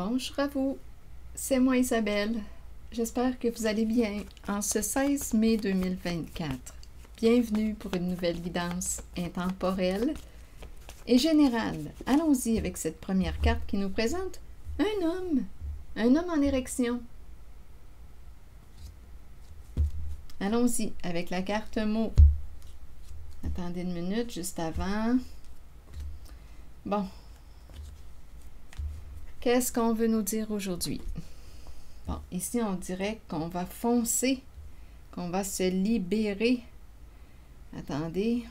Bonjour à vous, c'est moi Isabelle. J'espère que vous allez bien en ce 16 mai 2024. Bienvenue pour une nouvelle guidance intemporelle et générale. Allons-y avec cette première carte qui nous présente un homme en érection. Allons-y avec la carte mot. Attendez une minute juste avant. Bon. Qu'est-ce qu'on veut nous dire aujourd'hui? Bon, ici, on dirait qu'on va foncer, qu'on va se libérer. Attendez.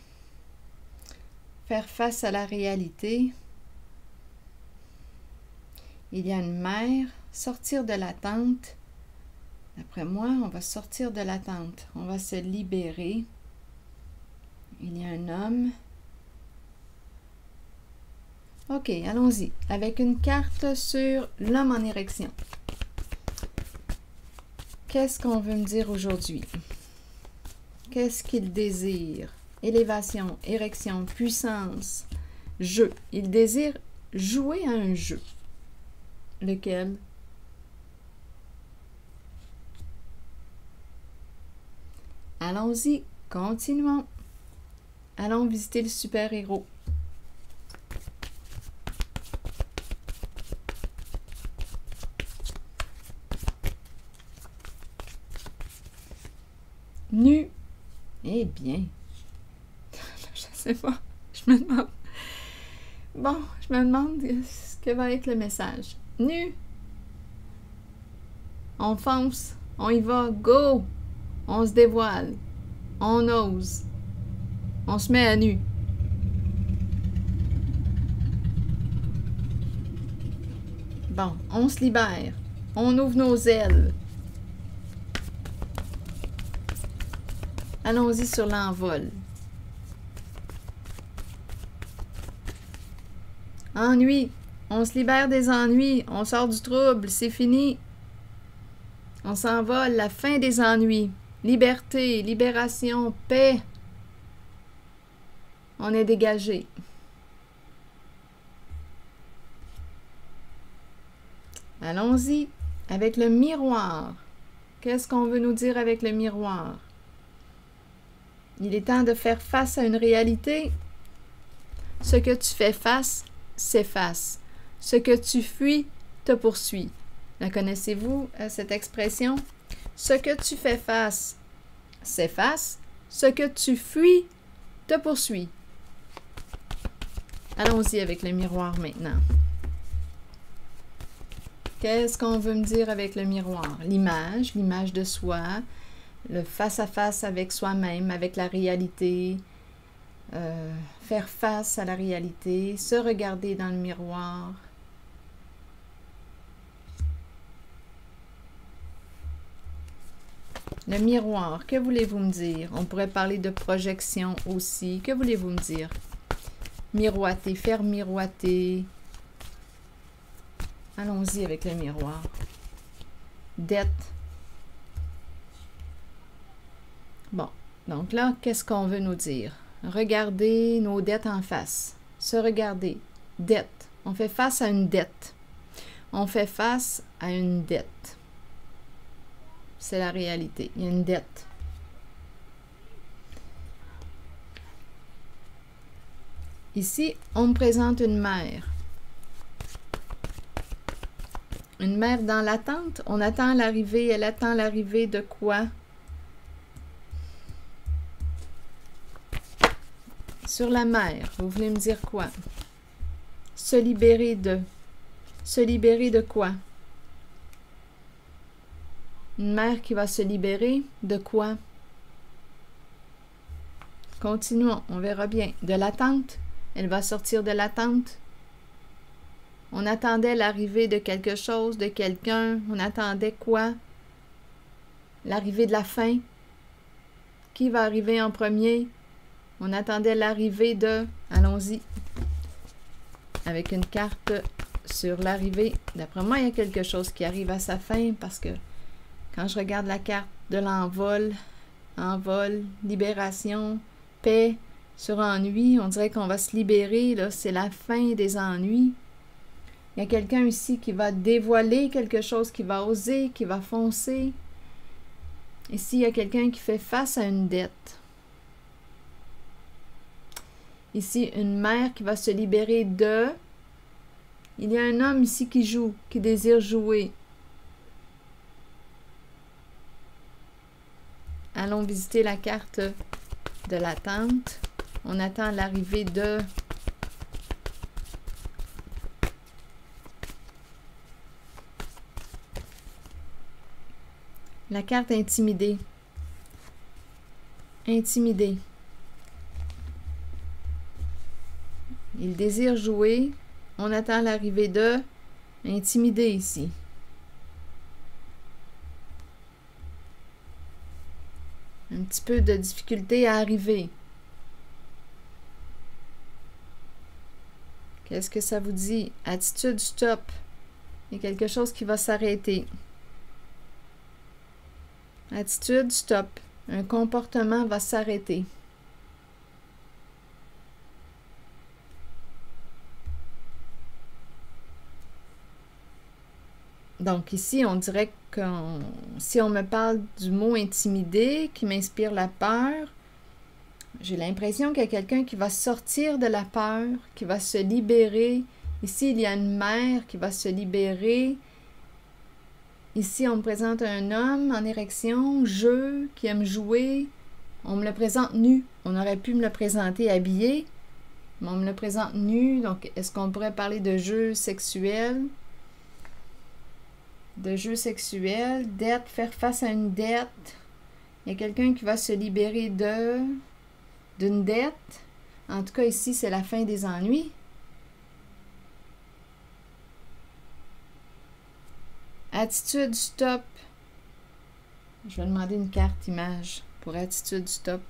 Faire face à la réalité. Il y a une mère. Sortir de l'attente. D'après moi, on va sortir de l'attente. On va se libérer. Il y a un homme. OK, allons-y. Avec une carte sur l'homme en érection. Qu'est-ce qu'on veut me dire aujourd'hui? Qu'est-ce qu'il désire? Élévation, érection, puissance, jeu. Il désire jouer à un jeu. Lequel? Allons-y, continuons. Allons visiter le super-héros. Nu. Eh bien. Je sais pas. Je me demande. Bon, je me demande ce que va être le message. Nu. On fonce. On y va. Go. On se dévoile. On ose. On se met à nu. Bon, on se libère. On ouvre nos ailes. Allons-y sur l'envol. Ennui. On se libère des ennuis. On sort du trouble. C'est fini. On s'envole. La fin des ennuis. Liberté, libération, paix. On est dégagé. Allons-y avec le miroir. Qu'est-ce qu'on veut nous dire avec le miroir? Il est temps de faire face à une réalité. Ce que tu fais face, s'efface. Ce que tu fuis, te poursuit. La connaissez-vous, cette expression? Ce que tu fais face, s'efface. Ce que tu fuis, te poursuit. Allons-y avec le miroir maintenant. Qu'est-ce qu'on veut me dire avec le miroir? L'image de soi. Le face-à-face avec soi-même, avec la réalité, faire face à la réalité, se regarder dans le miroir. Le miroir, que voulez-vous me dire? On pourrait parler de projection aussi. Que voulez-vous me dire? Miroiter, faire miroiter. Allons-y avec le miroir. Dette. Bon, donc là, qu'est-ce qu'on veut nous dire? Regarder nos dettes en face. Se regarder. Dette. On fait face à une dette. On fait face à une dette. C'est la réalité. Il y a une dette. Ici, on me présente une mère. Une mère dans l'attente. On attend l'arrivée. Elle attend l'arrivée de quoi? Sur la mer, vous voulez me dire quoi? Se libérer de. Se libérer de quoi? Une mère qui va se libérer de quoi? Continuons, on verra bien. De l'attente. Elle va sortir de l'attente. On attendait l'arrivée de quelque chose, de quelqu'un. On attendait quoi? L'arrivée de la fin. Qui va arriver en premier? On attendait l'arrivée de... Allons-y. Avec une carte sur l'arrivée. D'après moi, il y a quelque chose qui arrive à sa fin parce que quand je regarde la carte de l'envol, envol, libération, paix, sur ennui, on dirait qu'on va se libérer. Là, c'est la fin des ennuis. Il y a quelqu'un ici qui va dévoiler quelque chose, qui va oser, qui va foncer. Ici, il y a quelqu'un qui fait face à une dette. Ici, une mère qui va se libérer de... Il y a un homme ici qui joue, qui désire jouer. Allons visiter la carte de l'attente. On attend l'arrivée de... La carte intimidée. Intimidée. Il désire jouer. On attend l'arrivée de... Intimidé ici. Un petit peu de difficulté à arriver. Qu'est-ce que ça vous dit? Attitude stop. Il y a quelque chose qui va s'arrêter. Attitude stop. Un comportement va s'arrêter. Donc ici, on dirait que si on me parle du mot intimider qui m'inspire la peur, j'ai l'impression qu'il y a quelqu'un qui va sortir de la peur, qui va se libérer. Ici, il y a une mère qui va se libérer. Ici, on me présente un homme en érection, jeu, qui aime jouer. On me le présente nu. On aurait pu me le présenter habillé, mais on me le présente nu. Donc, est-ce qu'on pourrait parler de jeu sexuel? De jeu sexuel, dette, faire face à une dette. Il y a quelqu'un qui va se libérer d'une dette. En tout cas, ici, c'est la fin des ennuis. Attitude stop. Je vais demander une carte image pour attitude stop.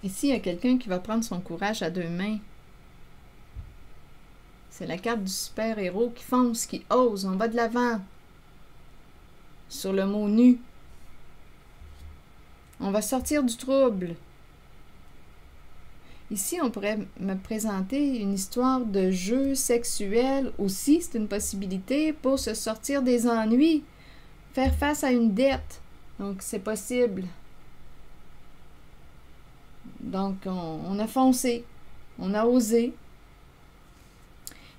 Ici, il y a quelqu'un qui va prendre son courage à deux mains. C'est la carte du super-héros qui fonce, qui ose. On va de l'avant. Sur le mot nu. On va sortir du trouble. Ici, on pourrait me présenter une histoire de jeu sexuel aussi. C'est une possibilité pour se sortir des ennuis. Faire face à une dette. Donc, c'est possible. Donc, on a foncé. On a osé.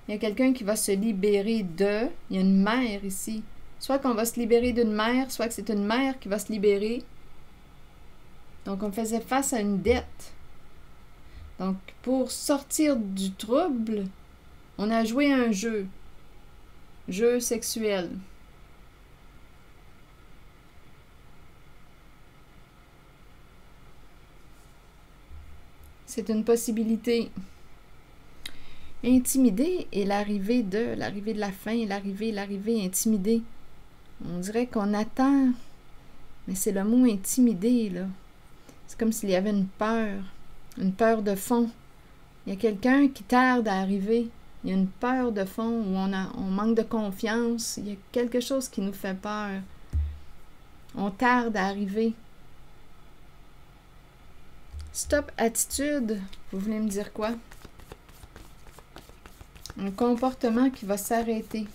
Il y a quelqu'un qui va se libérer de... Il y a une mère ici. Soit qu'on va se libérer d'une mère, soit que c'est une mère qui va se libérer. Donc, on faisait face à une dette. Donc, pour sortir du trouble, on a joué un jeu. Jeu sexuel. C'est une possibilité. Intimider et l'arrivée de la fin, l'arrivée, intimider. On dirait qu'on attend, mais c'est le mot intimider, là. C'est comme s'il y avait une peur de fond. Il y a quelqu'un qui tarde à arriver. Il y a une peur de fond où on manque de confiance. Il y a quelque chose qui nous fait peur. On tarde à arriver. Stop attitude. Vous voulez me dire quoi? Un comportement qui va s'arrêter.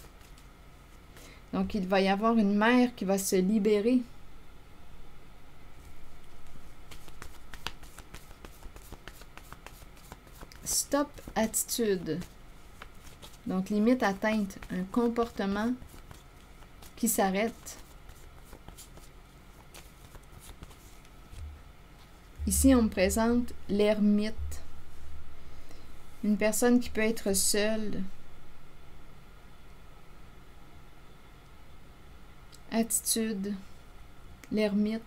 Donc, il va y avoir une mère qui va se libérer. Stop attitude. Donc, limite atteinte. Un comportement qui s'arrête. Ici, on me présente l'ermite. Une personne qui peut être seule. Attitude. L'ermite.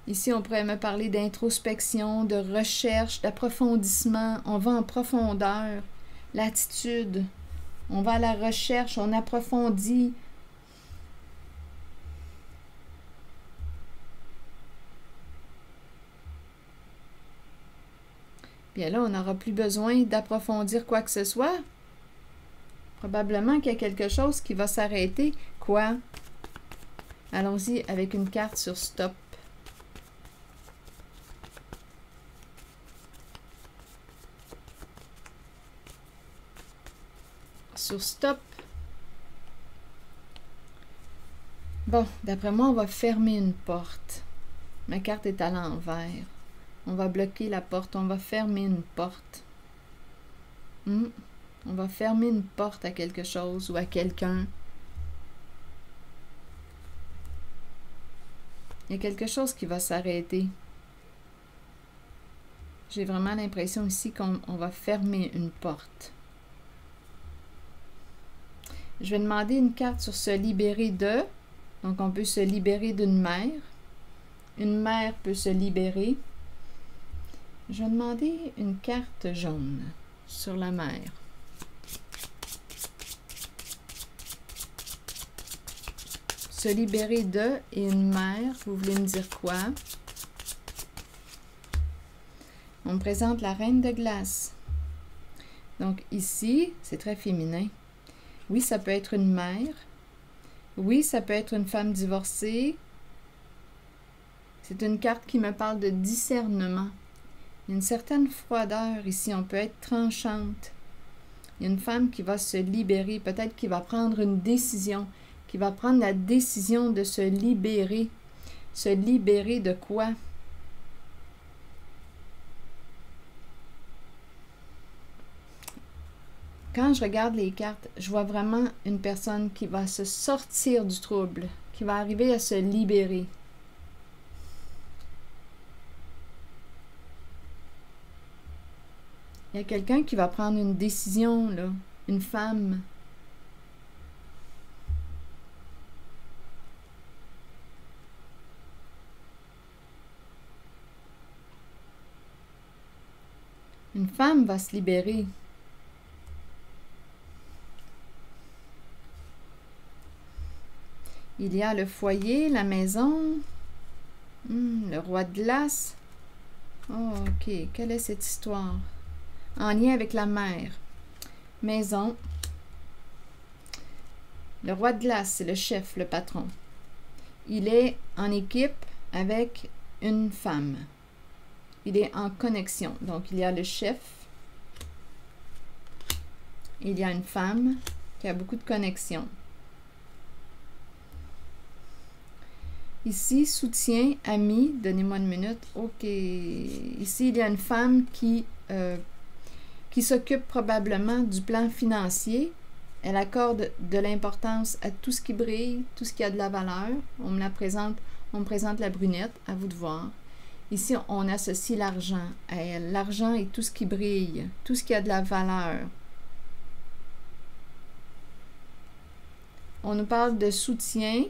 Ici, on pourrait me parler d'introspection, de recherche, d'approfondissement. On va en profondeur. L'attitude. On va à la recherche, on approfondit. Bien là, on n'aura plus besoin d'approfondir quoi que ce soit. Probablement qu'il y a quelque chose qui va s'arrêter. Quoi? Allons-y avec une carte sur stop. Sur stop. Bon, d'après moi, on va fermer une porte. Ma carte est à l'envers. On va bloquer la porte. On va fermer une porte. On va fermer une porte à quelque chose ou à quelqu'un. Il y a quelque chose qui va s'arrêter. J'ai vraiment l'impression ici qu'on va fermer une porte. Je vais demander une carte sur se libérer de. Donc, on peut se libérer d'une mère. Une mère peut se libérer. Je vais demander une carte jaune sur la mère. Se libérer de et une mère, vous voulez me dire quoi? On me présente la reine de glace. Donc ici, c'est très féminin. Oui, ça peut être une mère. Oui, ça peut être une femme divorcée. C'est une carte qui me parle de discernement. Il y a une certaine froideur ici. On peut être tranchante. Il y a une femme qui va se libérer. Peut-être qui va prendre une décision. Qui va prendre la décision de se libérer. Se libérer de quoi? Quand je regarde les cartes, je vois vraiment une personne qui va se sortir du trouble, qui va arriver à se libérer. Il y a quelqu'un qui va prendre une décision, là, une femme. Une femme va se libérer. Il y a le foyer, la maison, le roi de glace. Oh, ok. Quelle est cette histoire? En lien avec la mère. Maison. Le roi de glace, c'est le chef, le patron. Il est en équipe avec une femme. Il est en connexion. Donc, il y a le chef. Il y a une femme qui a beaucoup de connexion. Ici, soutien, ami, donnez-moi une minute. OK. Ici, il y a une femme qui s'occupe probablement du plan financier. Elle accorde de l'importance à tout ce qui brille, tout ce qui a de la valeur. On me présente la brunette, à vous de voir. Ici, on associe l'argent à elle. L'argent est tout ce qui brille, tout ce qui a de la valeur. On nous parle de soutien,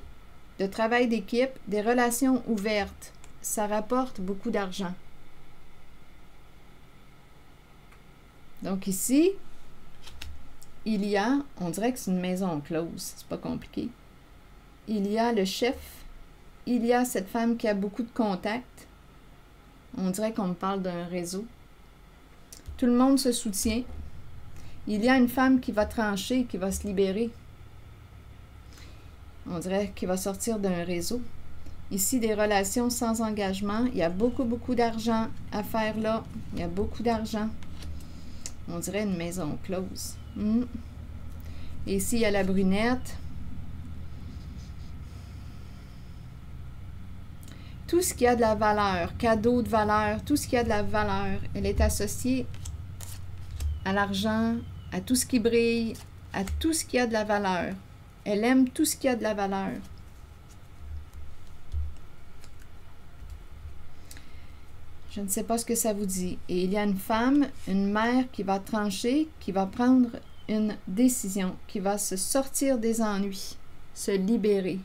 de travail d'équipe, des relations ouvertes. Ça rapporte beaucoup d'argent. Donc ici, il y a, on dirait que c'est une maison close, c'est pas compliqué. Il y a le chef, il y a cette femme qui a beaucoup de contacts. On dirait qu'on me parle d'un réseau. Tout le monde se soutient. Il y a une femme qui va trancher, qui va se libérer. On dirait qu'il va sortir d'un réseau. Ici, des relations sans engagement. Il y a beaucoup d'argent à faire là. Il y a beaucoup d'argent. On dirait une maison close. Et ici, il y a la brunette. Tout ce qui a de la valeur, cadeau de valeur, tout ce qui a de la valeur, elle est associée à l'argent, à tout ce qui brille, à tout ce qui a de la valeur. Elle aime tout ce qui a de la valeur. Je ne sais pas ce que ça vous dit. Et il y a une femme, une mère qui va trancher, qui va prendre une décision, qui va se sortir des ennuis, se libérer.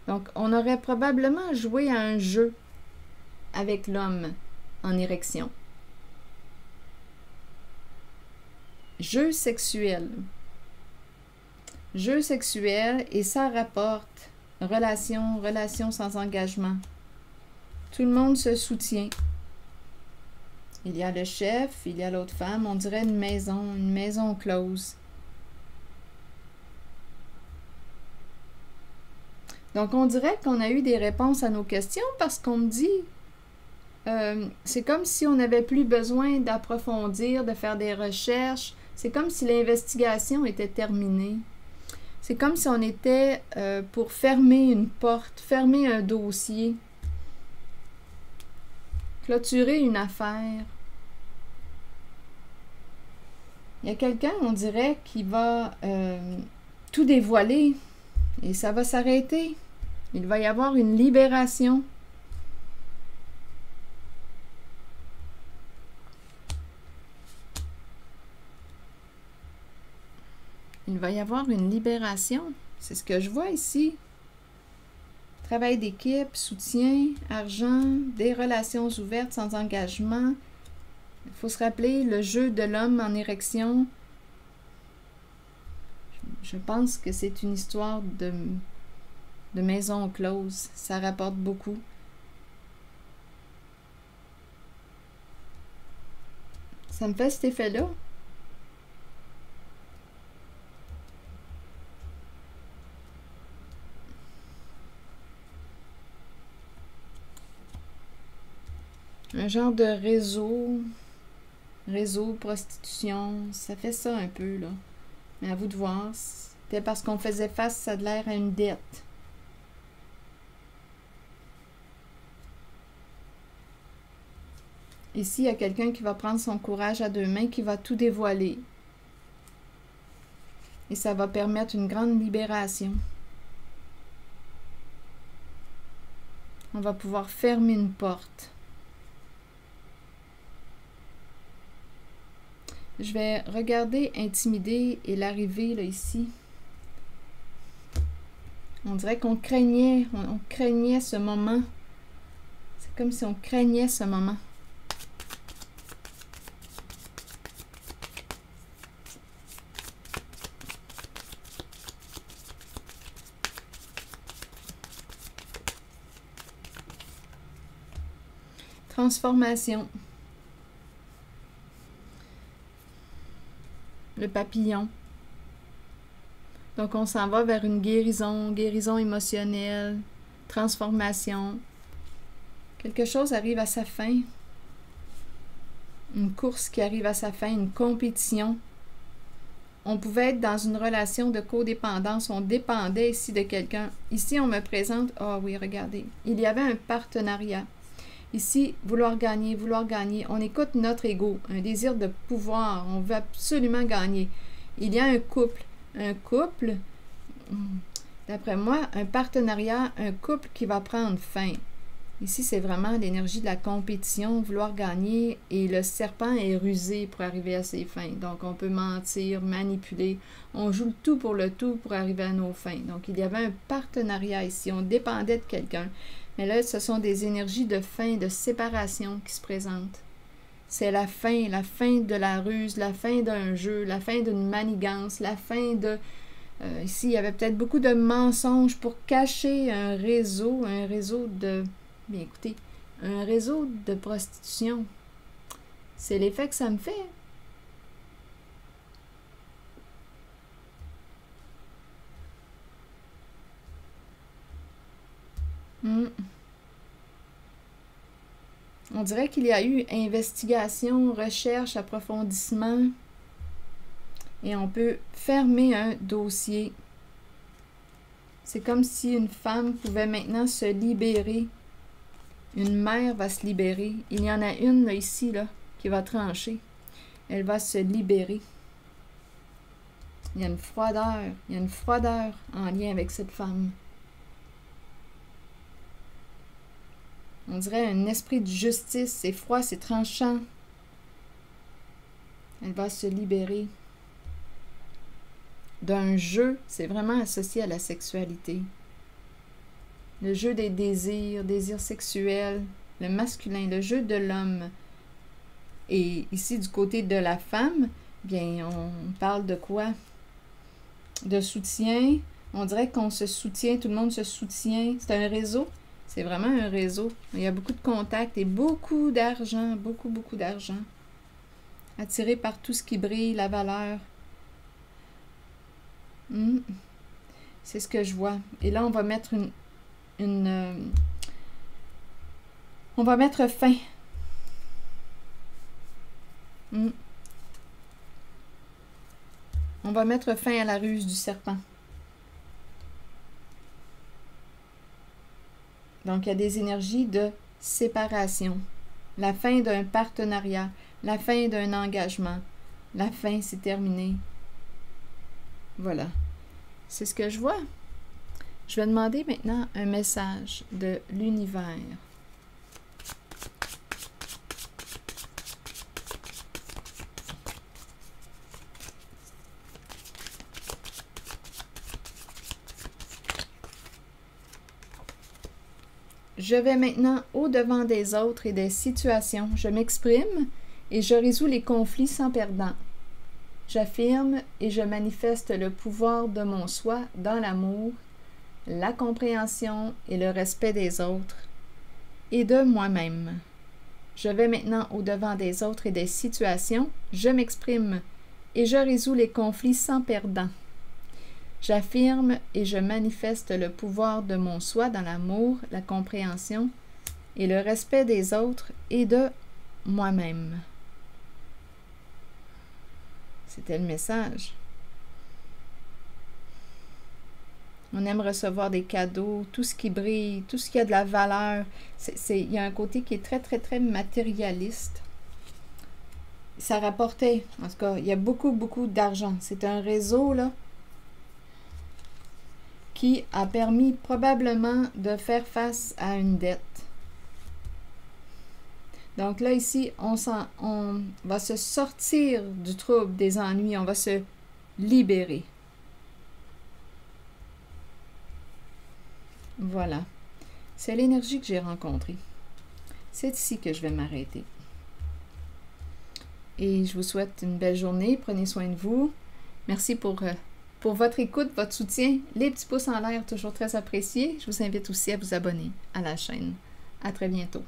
Donc, on aurait probablement joué à un jeu avec l'homme en érection. Jeu sexuel. Jeu sexuel et ça rapporte relation sans engagement. Tout le monde se soutient. Il y a le chef, il y a l'autre femme, on dirait une maison close. Donc, on dirait qu'on a eu des réponses à nos questions parce qu'on me dit, c'est comme si on n'avait plus besoin d'approfondir, de faire des recherches. C'est comme si l'investigation était terminée. C'est comme si on était pour fermer une porte, fermer un dossier, clôturer une affaire. Il y a quelqu'un, on dirait, qui va tout dévoiler et ça va s'arrêter. Il va y avoir une libération. Il va y avoir une libération. C'est ce que je vois ici. Travail d'équipe, soutien, argent, des relations ouvertes sans engagement. Il faut se rappeler le jeu de l'homme en érection. Je pense que c'est une histoire de maison close. Ça rapporte beaucoup. Ça me fait cet effet-là. Un genre de réseau, prostitution, ça fait ça un peu, là. Mais à vous de voir, c'était parce qu'on faisait face, ça a l'air à une dette. Ici, il y a quelqu'un qui va prendre son courage à deux mains, qui va tout dévoiler. Et ça va permettre une grande libération. On va pouvoir fermer une porte. Je vais regarder intimider et l'arrivée là ici. On dirait qu'on craignait, on craignait ce moment. C'est comme si on craignait ce moment. Transformation. Le papillon. Donc, on s'en va vers une guérison émotionnelle, transformation. Quelque chose arrive à sa fin. Une course qui arrive à sa fin, une compétition. On pouvait être dans une relation de codépendance. On dépendait ici de quelqu'un. Ici, on me présente, ah oui, regardez, il y avait un partenariat. Ici, vouloir gagner. On écoute notre ego, un désir de pouvoir. On veut absolument gagner. Il y a un couple. Un couple, d'après moi, un partenariat, un couple qui va prendre fin. Ici, c'est vraiment l'énergie de la compétition, vouloir gagner, et le serpent est rusé pour arriver à ses fins. Donc, on peut mentir, manipuler. On joue le tout pour arriver à nos fins. Donc, il y avait un partenariat ici. On dépendait de quelqu'un. Mais là, ce sont des énergies de fin, de séparation qui se présentent. C'est la fin de la ruse, la fin d'un jeu, la fin d'une manigance, la fin de... ici, il y avait peut-être beaucoup de mensonges pour cacher un réseau de... Bien, écoutez, un réseau de prostitution. C'est l'effet que ça me fait. On dirait qu'il y a eu investigation, recherche, approfondissement. Et on peut fermer un dossier. C'est comme si une femme pouvait maintenant se libérer. Une mère va se libérer. Il y en a une là, ici là, qui va trancher. Elle va se libérer. Il y a une froideur en lien avec cette femme. On dirait un esprit de justice. C'est froid, c'est tranchant. Elle va se libérer d'un jeu. C'est vraiment associé à la sexualité. Le jeu des désirs sexuels, le masculin, le jeu de l'homme. Et ici, du côté de la femme, bien, on parle de quoi? De soutien. On dirait qu'on se soutient, tout le monde se soutient. C'est un réseau. C'est vraiment un réseau. Il y a beaucoup de contacts et beaucoup d'argent, beaucoup d'argent. Attiré par tout ce qui brille, la valeur. C'est ce que je vois. Et là, on va mettre on va mettre fin. On va mettre fin à la ruse du serpent. Donc, il y a des énergies de séparation. La fin d'un partenariat, la fin d'un engagement. La fin, c'est terminé. Voilà. C'est ce que je vois. Je vais demander maintenant un message de l'univers. Je vais maintenant au-devant des autres et des situations. Je m'exprime et je résous les conflits sans perdant. J'affirme et je manifeste le pouvoir de mon soi dans l'amour, la compréhension et le respect des autres et de moi-même. Je vais maintenant au-devant des autres et des situations. Je m'exprime et je résous les conflits sans perdant. J'affirme et je manifeste le pouvoir de mon soi dans l'amour, la compréhension et le respect des autres et de moi-même. C'était le message. On aime recevoir des cadeaux, tout ce qui brille, tout ce qui a de la valeur. Il y a un côté qui est très, très, très matérialiste. Ça rapportait, en tout cas, il y a beaucoup, beaucoup d'argent. C'est un réseau, là, qui a permis probablement de faire face à une dette. Donc là, ici, on va se sortir du trouble, des ennuis, on va se libérer. Voilà. C'est l'énergie que j'ai rencontrée. C'est ici que je vais m'arrêter. Et je vous souhaite une belle journée. Prenez soin de vous. Merci pour votre écoute, votre soutien. Les petits pouces en l'air, toujours très appréciés. Je vous invite aussi à vous abonner à la chaîne. À très bientôt.